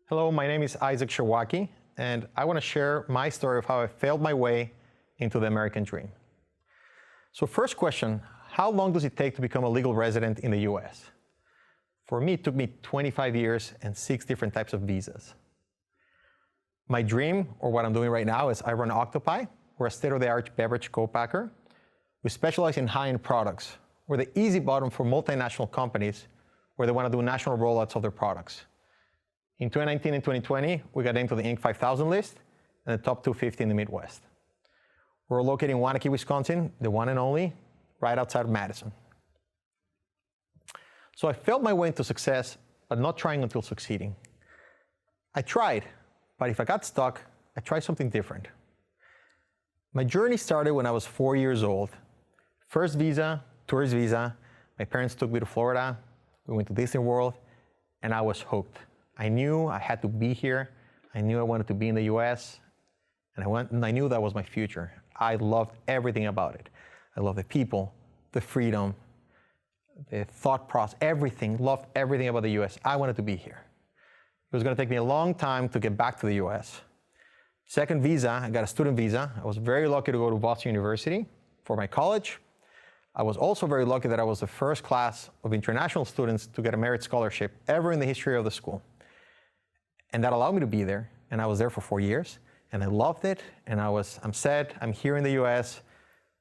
Hello, my name is Isaac Showaki, and I want to share my story of how I failed my way into the American dream. So first question, how long does it take to become a legal resident in the US? For me, it took me 25 years and 6 different types of visas. My dream, or what I'm doing right now, is I run Octopi. We're a state-of-the-art beverage co-packer. We specialize in high-end products. We're the easy bottom for multinational companies where they want to do national rollouts of their products. In 2019 and 2020, we got into the Inc. 5000 list and the top 250 in the Midwest. We're located in Waunakee, Wisconsin, the one and only, right outside of Madison. So I failed my way into success, but not trying until succeeding. I tried, but if I got stuck, I tried something different. My journey started when I was 4 years old. First visa, tourist visa. My parents took me to Florida. We went to Disney World, and I was hooked. I knew I had to be here. I knew I wanted to be in the US, and I knew that was my future. I loved everything about it. I loved the people, the freedom, the thought process, everything, loved everything about the US. I wanted to be here. It was gonna take me a long time to get back to the US. Second visa, I got a student visa. I was very lucky to go to Boston University for my college. I was also very lucky that I was the first class of international students to get a merit scholarship ever in the history of the school. And that allowed me to be there, and I was there for 4 years, and I loved it, and I'm set, I'm here in the US,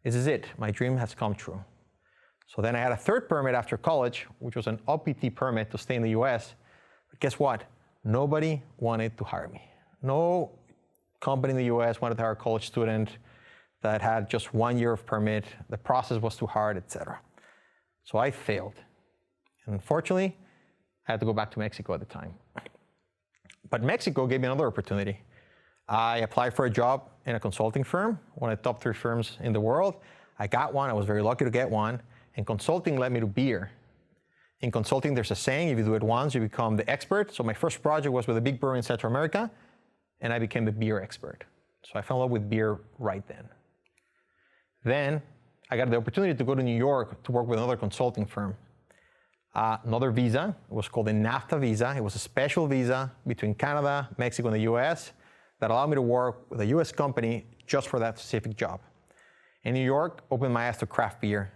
this is it, my dream has come true. So then I had a third permit after college, which was an OPT permit to stay in the US, but guess what? Nobody wanted to hire me. No company in the US wanted to hire a college student that had just 1 year of permit, the process was too hard, etc. So I failed. And unfortunately, I had to go back to Mexico at the time. But Mexico gave me another opportunity. I applied for a job in a consulting firm, one of the top 3 firms in the world. I got one, I was very lucky to get one, and consulting led me to beer. In consulting, there's a saying, if you do it once, you become the expert. So my first project was with a big brewery in Central America, and I became the beer expert. So I fell in love with beer right then. Then I got the opportunity to go to New York to work with another consulting firm. Another visa, it was called a NAFTA visa. It was a special visa between Canada, Mexico, and the US that allowed me to work with a US company just for that specific job. In New York, opened my eyes to craft beer.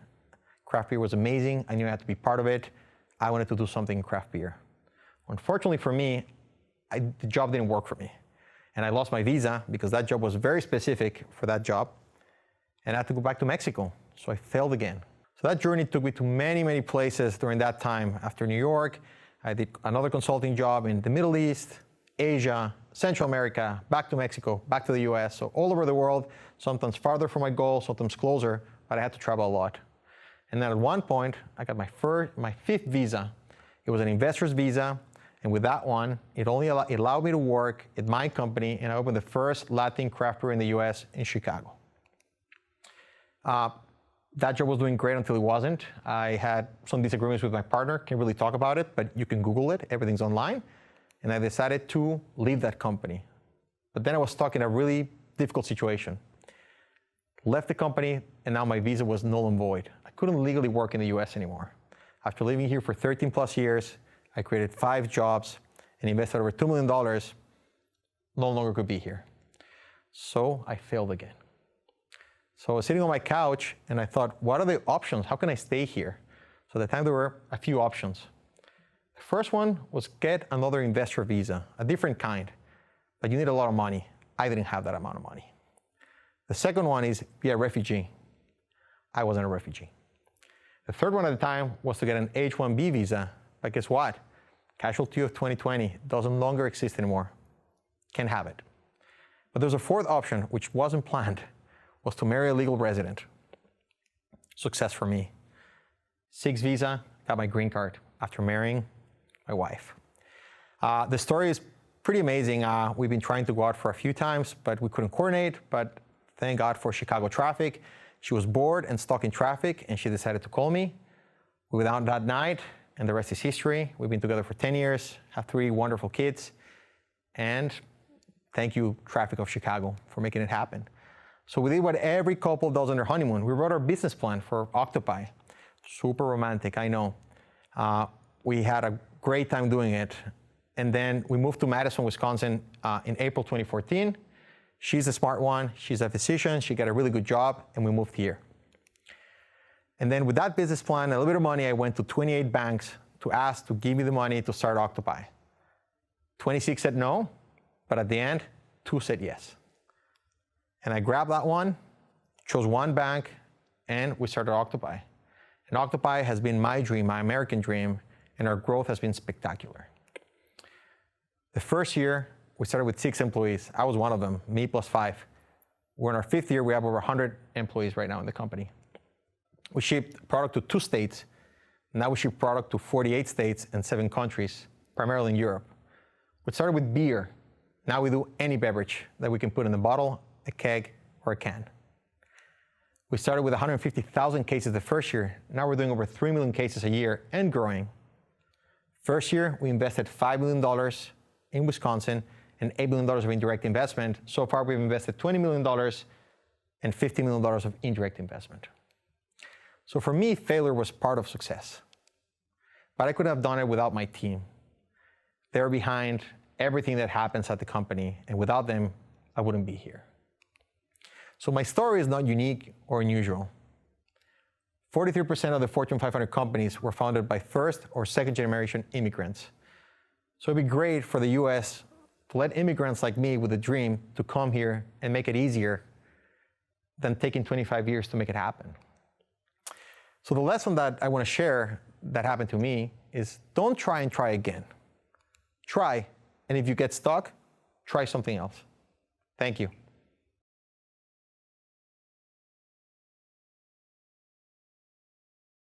Craft beer was amazing. I knew I had to be part of it. I wanted to do something in craft beer. Unfortunately for me, the job didn't work for me. And I lost my visa because that job was very specific for that job. And I had to go back to Mexico. So I failed again. So that journey took me to many, many places during that time. After New York, I did another consulting job in the Middle East, Asia, Central America, back to Mexico, back to the US. So all over the world, sometimes farther from my goal, sometimes closer, but I had to travel a lot. And then at one point, I got my 5th visa. It was an investor's visa. And with that one, it allowed me to work at my company, and I opened the first Latin craft brewery in the US in Chicago. That job was doing great until it wasn't. I had some disagreements with my partner, can't really talk about it, but you can Google it, everything's online. And I decided to leave that company. But then I was stuck in a really difficult situation. Left the company, and now my visa was null and void. I couldn't legally work in the US anymore. After living here for 13 plus years, I created 5 jobs and invested over $2 million, no longer could be here. So I failed again. So I was sitting on my couch and I thought, what are the options? How can I stay here? So at the time there were a few options. The first one was get another investor visa, a different kind, but you need a lot of money. I didn't have that amount of money. The second one is be a refugee. I wasn't a refugee. The third one at the time was to get an H-1B visa, but guess what? Casualty of 2020 doesn't longer exist anymore. Can't have it. But there's a fourth option, which wasn't planned, was to marry a legal resident. Success for me. 6 visa, got my green card after marrying my wife. The story is pretty amazing. We've been trying to go out for a few times, but we couldn't coordinate, but thank God for Chicago traffic. She was bored and stuck in traffic, and she decided to call me. We went out that night, and the rest is history. We've been together for 10 years, have 3 wonderful kids, and thank you, traffic of Chicago, for making it happen. So we did what every couple does on their honeymoon. We wrote our business plan for Octopi. Super romantic, I know. We had a great time doing it. And then we moved to Madison, Wisconsin in April 2014. She's a smart one. She's a physician. She got a really good job, and we moved here. And then with that business plan and a little bit of money, I went to 28 banks to ask to give me the money to start Octopi. 26 said no, but at the end, 2 said yes. And I grabbed that one, chose one bank, and we started Octopi. And Octopi has been my dream, my American dream, and our growth has been spectacular. The first year, we started with 6 employees. I was one of them, me plus 5. We're in our 5th year. We have over 100 employees right now in the company. We shipped product to 2 states. Now we ship product to 48 states and 7 countries, primarily in Europe. We started with beer. Now we do any beverage that we can put in a bottle, a keg, or a can. We started with 150,000 cases the first year. Now we're doing over 3 million cases a year and growing. First year, we invested $5 million in Wisconsin and $8 million of indirect investment. So far, we've invested $20 million and $50 million of indirect investment. So for me, failure was part of success. But I couldn't have done it without my team. They're behind everything that happens at the company, and without them, I wouldn't be here. So my story is not unique or unusual. 43% of the Fortune 500 companies were founded by first or second generation immigrants. So it'd be great for the US to let immigrants like me with a dream to come here and make it easier than taking 25 years to make it happen. So the lesson that I want to share that happened to me is don't try and try again. Try, and if you get stuck, try something else. Thank you.